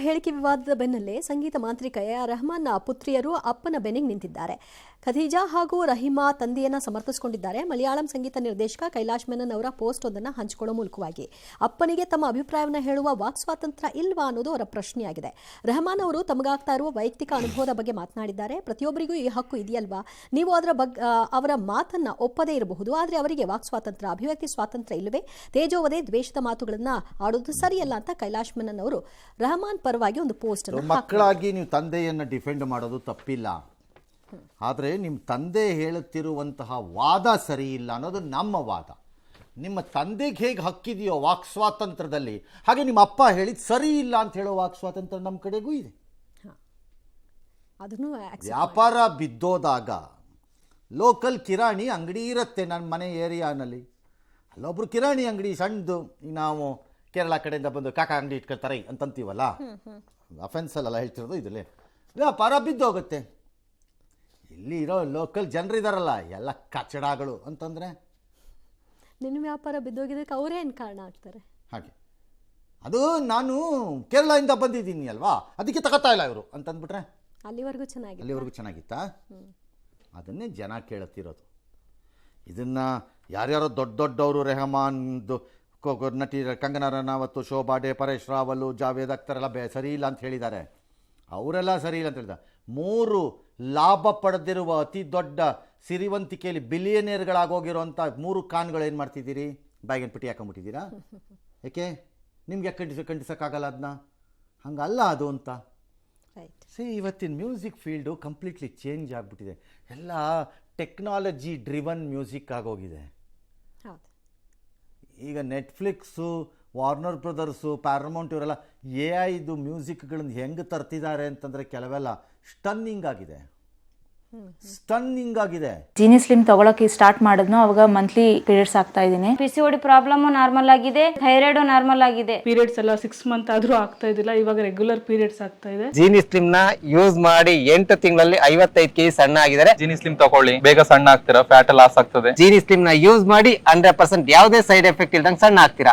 ಹೇಳಿಕೆ ವಿವಾದದ ಬೆನ್ನಲ್ಲೇ ಸಂಗೀತ ಮಾಂತ್ರಿಕ ಎ.ಆರ್. ರೆಹಮಾನ್ನ ಪುತ್ರಿಯರು ಅಪ್ಪನ ಬೆನ್ನಿಗೆ ನಿಂತಿದ್ದಾರೆ. ಖದೀಜಾ ಹಾಗೂ ರಹಿಮಾ ತಂದೆಯನ್ನ ಸಮರ್ಥಿಸಿಕೊಂಡಿದ್ದಾರೆ. ಮಲಯಾಳಂ ಸಂಗೀತ ನಿರ್ದೇಶಕ ಕೈಲಾಶ್ ಮೆನನ್ ಅವರ ಪೋಸ್ಟ್ ಒಂದನ್ನು ಹಂಚಿಕೊಳ್ಳೋ ಮೂಲಕವಾಗಿ ಅಪ್ಪನಿಗೆ ತಮ್ಮ ಅಭಿಪ್ರಾಯವನ್ನು ಹೇಳುವ ವಾಕ್ ಸ್ವಾತಂತ್ರ್ಯ ಇಲ್ವಾ ಅನ್ನೋದು ಅವರ ಪ್ರಶ್ನೆಯಾಗಿದೆ. ರೆಹಮಾನ್ ಅವರು ತಮಗಾಗ್ತಾ ಇರುವ ವೈಯಕ್ತಿಕ ಅನುಭವದ ಬಗ್ಗೆ ಮಾತನಾಡಿದ್ದಾರೆ. ಪ್ರತಿಯೊಬ್ಬರಿಗೂ ಈ ಹಕ್ಕು ಇದೆಯಲ್ವಾ? ನೀವು ಅವರ ಮಾತನ್ನ ಒಪ್ಪದೇ ಇರಬಹುದು, ಆದರೆ ಅವರಿಗೆ ವಾಕ್ ಸ್ವಾತಂತ್ರ್ಯ, ಅಭಿವ್ಯಕ್ತಿ ಸ್ವಾತಂತ್ರ್ಯ ಇಲ್ಲವೇ? ತೇಜೋವಧೆ ದ್ವೇಷದ ಮಾತುಗಳನ್ನ ಆಡೋದು ಸರಿಯಲ್ಲ ಅಂತ ಕೈಲಾಶ್ ಮೆನನ್ ಅವರು ರೆಹಮಾನ್ ಪರವಾಗಿ ಒಂದು ಪೋಸ್ಟ್ ಮಕ್ಕಳಾಗಿ ನೀವು ತಂದೆಯನ್ನು ಡಿಫೆಂಡ್ ಮಾಡೋದು ತಪ್ಪಿಲ್ಲ, ಆದರೆ ನಿಮ್ಮ ತಂದೆ ಹೇಳುತ್ತಿರುವಂತಹ ವಾದ ಸರಿ ಇಲ್ಲ ಅನ್ನೋದು ನಮ್ಮ ವಾದ. ನಿಮ್ಮ ತಂದೆಗೆ ಹೇಗೆ ಹಕ್ಕಿದೆಯೋ ವಾಕ್ ಸ್ವಾತಂತ್ರ್ಯದಲ್ಲಿ, ಹಾಗೆ ನಿಮ್ಮ ಅಪ್ಪ ಹೇಳಿದ್ ಸರಿ ಇಲ್ಲ ಅಂತ ಹೇಳೋ ವಾಕ್ ಸ್ವಾತಂತ್ರ್ಯ ನಮ್ಮ ಕಡೆಗೂ ಇದೆ. ವ್ಯಾಪಾರ ಬಿದ್ದೋದಾಗ ಲೋಕಲ್ ಕಿರಾಣಿ ಅಂಗಡಿ ಇರುತ್ತೆ ನನ್ನ ಮನೆ ಏರಿಯಾನಲ್ಲಿ. ಅಲ್ಲೊಬ್ರು ಕಿರಾಣಿ ಅಂಗಡಿ ಸಣ್ಣದು, ಈಗ ನಾವು ಕೇರಳ ಕಡೆಯಿಂದ ಬಂದು ಕಾಕ ಅಂಗಡಿ ಇಟ್ಕೊಳ್ತಾರೆ ಅಂತಂತೀವಲ್ಲ, ಅಫೆನ್ಸಲ್ಲ ಹೇಳ್ತಿರೋದು, ಇದರಲ್ಲಿ ವ್ಯಾಪಾರ ಬಿದ್ದೋಗುತ್ತೆ. ಇಲ್ಲಿ ಇರೋ ಲೋಕಲ್ ಜನರಿದಾರಲ್ಲ ಎಲ್ಲ ಕಚಡಗಳು ಅಂತಂದರೆ ನಿನ್ನ ವ್ಯಾಪಾರ ಬಿದ್ದೋಗಿದ್ದಕ್ಕೆ ಅವರೇನು ಕಾರಣ ಆಗ್ತಾರೆ? ಹಾಗೆ ಅದು ನಾನು ಕೇರಳದಿಂದ ಬಂದಿದ್ದೀನಿ ಅಲ್ವಾ, ಅದಕ್ಕೆ ತಗೋತಾ ಇಲ್ಲ ಇವರು ಅಂತಂದ್ಬಿಟ್ರೆ ಅಲ್ಲಿವರೆಗೂ ಚೆನ್ನಾಗಿತ್ತಾ? ಅದನ್ನೇ ಜನ ಕೇಳುತ್ತಿರೋದು. ಇದನ್ನು ಯಾರ್ಯಾರೋ ದೊಡ್ಡವರು ರೆಹಮಾನ್ದು ನಟಿ ಕಂಗನಾ ರನಾವತ್, ಶೋಭಾ ಡೇ, ಪರೇಶ್ ರಾವಲ್, ಜಾವೇದ್ ಅಖ್ತರ್ ಎಲ್ಲ ಸರಿ ಇಲ್ಲ ಅಂತ ಹೇಳಿದ್ದಾರೆ. ಅವರೆಲ್ಲ ಸರಿ ಇಲ್ಲ ಅಂತ ಹೇಳಿದ. 3 ಲಾಭ ಪಡೆದಿರುವ ಅತಿ ದೊಡ್ಡ ಸಿರಿವಂತಿಕೆಯಲ್ಲಿ ಬಿಲಿಯನೇರ್ಗಳಾಗೋಗಿರೋಂಥ 3 ಖಾನ್ಗಳು ಏನು ಮಾಡ್ತಿದ್ದೀರಿ? ಬಾಯಿಗೆ ಪಿಟಿ ಹಾಕೊಂಡ್ಬಿಟ್ಟಿದ್ದೀರಾ? ಯಾಕೆ ನಿಮ್ಗೆ ಯಾಕೆ ಖಂಡಿಸೋಕ್ಕಾಗಲ್ಲ ಅದನ್ನ? ಹಂಗಲ್ಲ ಅದು ಅಂತ. ಇವತ್ತಿನ ಮ್ಯೂಸಿಕ್ ಫೀಲ್ಡು ಕಂಪ್ಲೀಟ್ಲಿ ಚೇಂಜ್ ಆಗಿಬಿಟ್ಟಿದೆ. ಎಲ್ಲ ಟೆಕ್ನಾಲಜಿ ಡ್ರಿವನ್ ಮ್ಯೂಸಿಕ್ ಆಗೋಗಿದೆ. ಈಗ ನೆಟ್ಫ್ಲಿಕ್ಸು, ವಾರ್ನರ್ ಬ್ರದರ್ಸು, ಪ್ಯಾರಮೌಂಟ್ ಇವರೆಲ್ಲ AI ಮ್ಯೂಸಿಕ್ಗಳನ್ನು ಹೆಂಗೆ ತರ್ತಿದ್ದಾರೆ ಅಂತಂದರೆ ಕೆಲವೆಲ್ಲ ಸ್ಟನ್ನಿಂಗ್ ಆಗಿದೆ. ಜೀನಿ ಸ್ಲಿಮ್ ತಗೊಳಕ್ಕೆ ಸ್ಟಾರ್ಟ್ ಮಾಡಿದ್ನೋ ಅವಾಗ ಮಂತ್ಲಿ ಪೀರಿಯಡ್ಸ್ ಆಗ್ತಾ ಇದ್ದೀನಿ. PCOD ಪ್ರಾಬ್ಲಮ್ ನಾರ್ಮಲ್ ಆಗಿದೆ, ಥೈರಾಯ್ಡ್ ನಾರ್ಮಲ್ ಆಗಿದೆ. ಪೀರಿಯಡ್ಸ್ ಎಲ್ಲ 6 ಮಂತ್ ಆದ್ರೂ ಆಗ್ತಾ ಇದ್ದಿಲ್ಲ, ಇವಾಗ ರೆಗ್ಯುಲರ್ ಪೀರಿಯಡ್ಸ್ ಆಗ್ತಾ ಇದೆ. ಜೀನಿ ಸ್ಲಿಮ್ ನ ಯೂಸ್ ಮಾಡಿ 8 ತಿಂಗಳಲ್ಲಿ 55 kg ಸಣ್ಣ ಆಗಿದ್ದಾರೆ. ಜೀನಿ ಸ್ಲಿಮ್ ತಗೊಳ್ಳಿ, ಬೇಗ ಸಣ್ಣ ಆಗ್ತೀರಾ, ಫ್ಯಾಟ್ ಲಾಸ್ ಆಗ್ತದೆ. ಜೀನಿ ಸ್ಲಿಮ್ ನ ಯೂಸ್ ಮಾಡಿ 100% ಯಾವುದೇ ಸೈಡ್ ಎಫೆಕ್ಟ್ ಇಲ್ದಂಗೆ ಸಣ್ಣ ಆಗ್ತೀರಾ.